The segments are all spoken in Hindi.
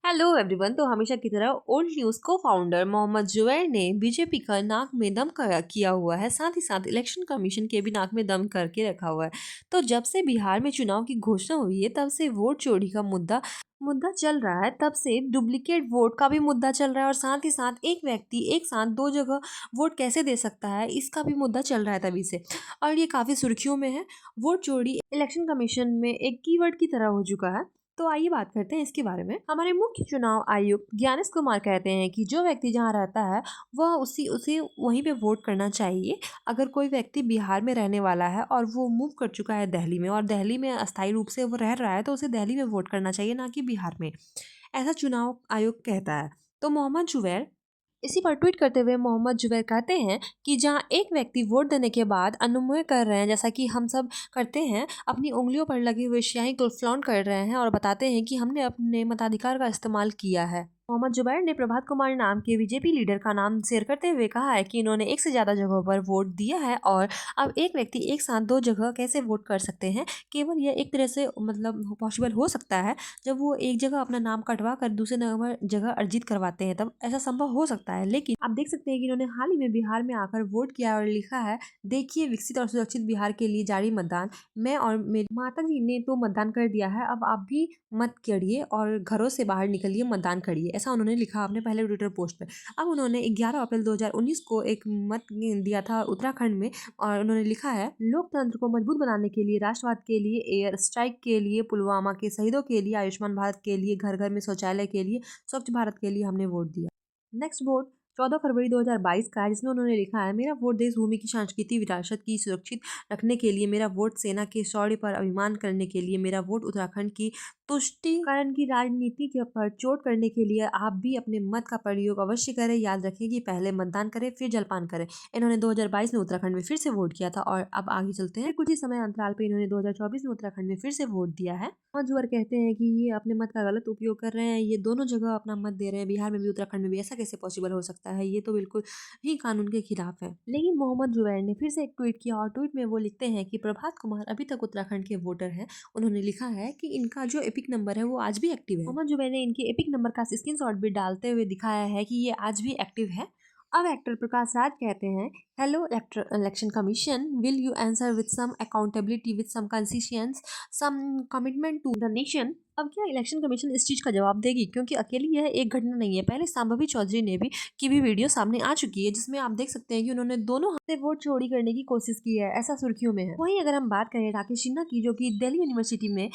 Hello everyone. तो हमेशा की तरह ओल्ड न्यूज़ को फाउंडर मोहम्मद जुबैर ने बीजेपी का नाक में दम किया हुआ है। साथ ही साथ इलेक्शन कमीशन के भी नाक में दम करके रखा हुआ है। तो जब से बिहार में चुनाव की घोषणा हुई है तब से वोट चोरी का मुद्दा मुद्दा चल रहा है। तब से डुप्लीकेट वोट का भी मुद्दा चल रहा है और साथ ही साथ एक व्यक्ति एक साथ दो जगह वोट कैसे दे सकता है, इसका भी मुद्दा चल रहा है तभी से। और ये काफ़ी सुर्खियों में है। वोट चोरी इलेक्शन कमीशन में एक कीवर्ड की तरह हो चुका है। तो आइए बात करते हैं इसके बारे में। हमारे मुख्य चुनाव आयुक्त ज्ञानेश कुमार कहते हैं कि जो व्यक्ति जहाँ रहता है वह उसी उसे वहीं पे वोट करना चाहिए। अगर कोई व्यक्ति बिहार में रहने वाला है और वो मूव कर चुका है दिल्ली में और दिल्ली में अस्थायी रूप से वो रह रहा है तो उसे दिल्ली में वोट करना चाहिए, ना कि बिहार में। ऐसा चुनाव आयोग कहता है। तो मोहम्मद जुबैर इसी पर ट्वीट करते हुए मोहम्मद जुबैर कहते हैं कि जहां एक व्यक्ति वोट देने के बाद अनुमोदन कर रहे हैं, जैसा कि हम सब करते हैं, अपनी उंगलियों पर लगी हुई स्याही को फ्लॉन्ट कर रहे हैं और बताते हैं कि हमने अपने मताधिकार का इस्तेमाल किया है। मोहम्मद जुबैर ने प्रभात कुमार नाम के बीजेपी लीडर का नाम शेयर करते हुए कहा है कि इन्होंने एक से ज्यादा जगहों पर वोट दिया है और अब एक व्यक्ति एक साथ दो जगह कैसे वोट कर सकते हैं। केवल यह एक तरह से मतलब पॉसिबल हो सकता है जब वो एक जगह अपना नाम कटवा कर दूसरे नंबर जगह अर्जित करवाते हैं, तब ऐसा संभव हो सकता है। लेकिन आप देख सकते हैं कि इन्होंने हाल ही में बिहार में आकर वोट किया और लिखा है, देखिए विकसित और सुरक्षित बिहार के लिए जारी मतदान। मैं और मेरी माता जी ने तो मतदान कर दिया है, अब आप भी मत करिए और घरों से बाहर निकलिए, मतदान करिए। ऐसा उन्होंने लिखा अपने पहले ट्विटर पोस्ट पे। अब उन्होंने 11 अप्रैल 2019 को एक मत दिया था उत्तराखंड में और उन्होंने लिखा है, लोकतंत्र को मजबूत बनाने के लिए, राष्ट्रवाद के लिए, एयर स्ट्राइक के लिए, पुलवामा के शहीदों के लिए, आयुष्मान भारत के लिए, घर घर में शौचालय के लिए, स्वच्छ भारत के लिए हमने वोट दिया। नेक्स्ट वोट 14 फरवरी 2022 का है, जिसमें उन्होंने लिखा है, मेरा वोट देश भूमि की सांस्कृतिक विरासत की सुरक्षित रखने के लिए, मेरा वोट सेना के शौर्य पर अभिमान करने के लिए, मेरा वोट उत्तराखंड की तुष्टिकरण की राजनीति के पर चोट करने के लिए। आप भी अपने मत का प्रयोग अवश्य करें। याद रखें कि पहले मतदान करें फिर जलपान करें। इन्होंने 2022 में उत्तराखंड में फिर से वोट किया था और अब आगे चलते हैं। कुछ ही समय अंतराल पे इन्होंने 2024 में उत्तराखंड में फिर से वोट दिया है। और जुअर कहते हैं कि ये अपने मत का गलत उपयोग कर रहे हैं, ये दोनों जगह अपना मत दे रहे हैं, बिहार में भी उत्तराखंड में भी। ऐसा कैसे पॉसिबल हो सकता है? ये तो बिल्कुल ही कानून के खिलाफ है। लेकिन मोहम्मद जुबैर ने फिर से एक ट्वीट किया और ट्वीट में वो लिखते हैं कि प्रभात कुमार अभी तक उत्तराखंड के वोटर हैं। उन्होंने लिखा है कि इनका जो एपिक नंबर है वो आज भी एक्टिव है। मोहम्मद जुबैर ने इनके एपिक नंबर का स्क्रीनशॉट भी डालते हुए दिखाया है कि ये आज भी एक्टिव है। अब एक्टर प्रकाश राज कहते हैं, hello Election Commission, will you answer with some accountability, with some consistence, some commitment to the nation. अब क्या इलेक्शन कमीशन इस चीज का जवाब देगी? क्योंकि अकेली यह एक घटना नहीं है, पहले सांभवी चौधरी ने भी की भी वीडियो सामने आ चुकी है, जिसमें आप देख सकते हैं कि उन्होंने दोनों हाथ से वोट चोरी करने की कोशिश की है। ऐसा सुर्खियों में है। वहीं अगर हम बात करें राकेश सिन्हा की, जो कि दिल्ली यूनिवर्सिटी में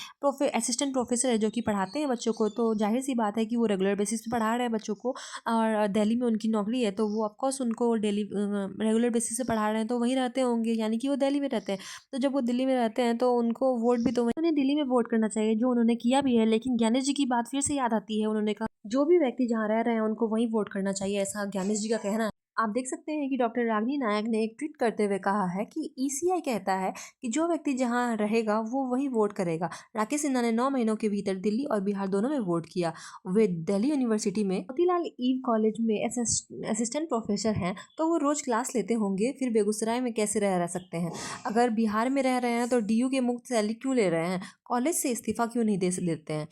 असिस्टेंट प्रोफेसर है, जो कि पढ़ाते हैं बच्चों को, तो जाहिर सी बात है कि वो रेगुलर बेसिस पे पढ़ा रहे हैं बच्चों को और दिल्ली में उनकी नौकरी है, तो वो ऑफकोर्स उनको डेली रेगुलर बेसिस पे पढ़ा रहे हैं, तो वहीं रहते होंगे, यानी कि वो दिल्ली में रहते हैं। तो जब वो दिल्ली में रहते हैं तो उनको वोट भी तो उन्हें दिल्ली में वोट करना चाहिए, जो उन्होंने किया भी है। लेकिन ज्ञानेश जी की बात फिर से याद आती है। उन्होंने कहा जो भी व्यक्ति जहाँ रह रहे हैं उनको वहीं वोट करना चाहिए, ऐसा ज्ञानेश जी का कहना है। आप देख सकते हैं कि डॉक्टर रागिनी नायक ने एक ट्वीट करते हुए कहा है कि ईसीआई कहता है कि जो व्यक्ति जहां रहेगा वो वही वोट करेगा। राकेश सिन्हा ने 9 महीनों के भीतर दिल्ली और बिहार दोनों में वोट किया। वे दिल्ली यूनिवर्सिटी में मोतीलाल ईव कॉलेज में असिस्टेंट प्रोफेसर हैं, तो वो रोज क्लास लेते होंगे, फिर बेगूसराय में कैसे रह सकते हैं? अगर बिहार में रह रहे हैं तो डीयू के मुक्त सैलरी क्यों ले रहे हैं? कॉलेज से इस्तीफा क्यों नहीं दे लेते हैं?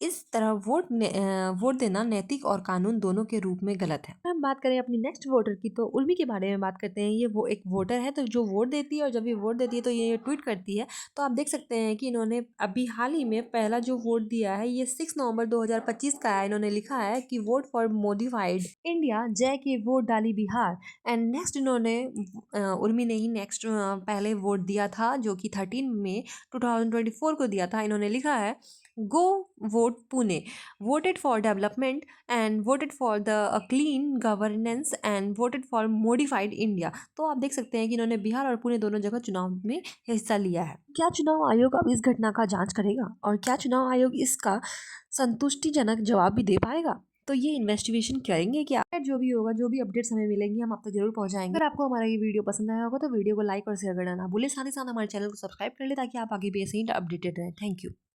इस तरह वोट देना नैतिक और कानून दोनों के रूप में गलत है। अगर हम बात करें अपनी नेक्स्ट वोटर की, तो उर्मी के बारे में बात करते हैं। ये वो एक वोटर है, तो जो वोट देती है और जब ये वोट देती है तो ये ट्वीट करती है। तो आप देख सकते हैं कि इन्होंने अभी हाल ही में पहला जो वोट दिया है ये 6 नवंबर 2025 का है। इन्होंने लिखा है कि वोट फॉर मोडिफाइड इंडिया, जय के वोट डाली बिहार। एंड नेक्स्ट इन्होंने उर्मी ने ही नेक्स्ट पहले वोट दिया था, जो कि 13 मई 2024 को दिया था। इन्होंने लिखा है, go vote Pune, voted for development and voted for the clean governance and voted for modified India। तो आप देख सकते हैं कि इन्होंने बिहार और पुणे दोनों जगह चुनाव में हिस्सा लिया है। क्या चुनाव आयोग अब इस घटना का जांच करेगा और क्या चुनाव आयोग इसका संतुष्टिजनक जवाब भी दे पाएगा? तो ये इन्वेस्टिगेशन करेंगे क्या? जो भी होगा, जो भी अपडेट्स हमें मिलेंगी, हम आप तक जरूर पहुंचाएंगे। अगर आपको हमारा ये वीडियो पसंद आया होगा तो वीडियो को लाइक और शेयर करना ना भूले। साथ ही साथ हमारे चैनल को सब्सक्राइब कर ले ताकि आप आगे भी ऐसे ही अपडेटेड रहें। Thank you.